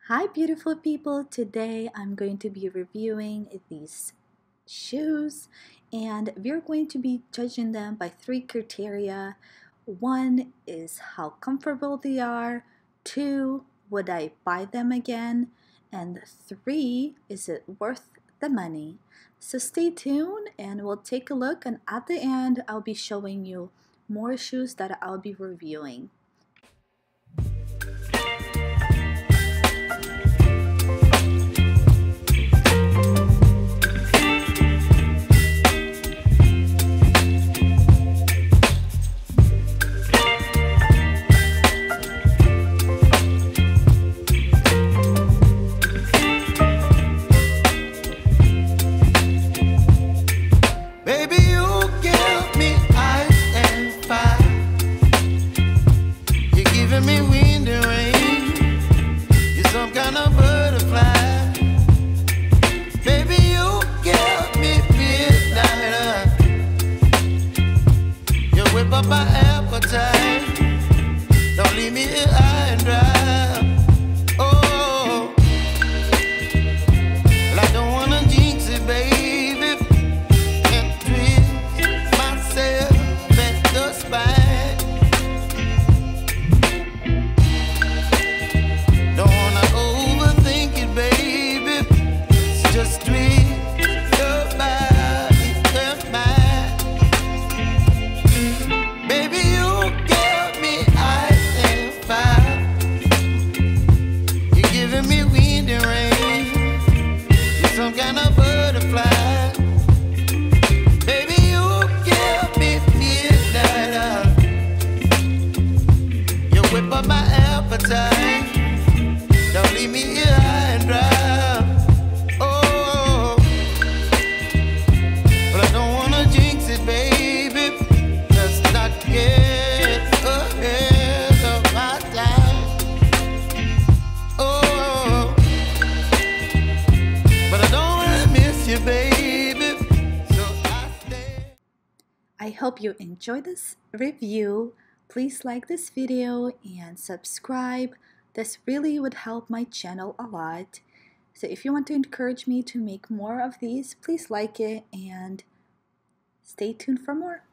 Hi beautiful people, today I'm going to be reviewing these shoes and we're going to be judging them by three criteria. One is how comfortable they are, two, would I buy them again, and three, is it worth the money? So stay tuned and we'll take a look, and at the end I'll be showing you more shoes that I'll be reviewing. Up my appetite, don't leave me here high and dry. Oh, well, I don't wanna jinx it, baby, and twist myself at the spine. Don't wanna overthink it, baby, it's just twist your body and mine. Some kind of butterfly, baby, you give me midnight. You whip up my appetite, don't leave me here high and dry. Oh, but I don't wanna jinx it, baby. Let's not get ahead of my time. Oh, baby, so I hope you enjoyed this review. Please like this video and subscribe. This really would help my channel a lot. So if you want to encourage me to make more of these, please like it and stay tuned for more.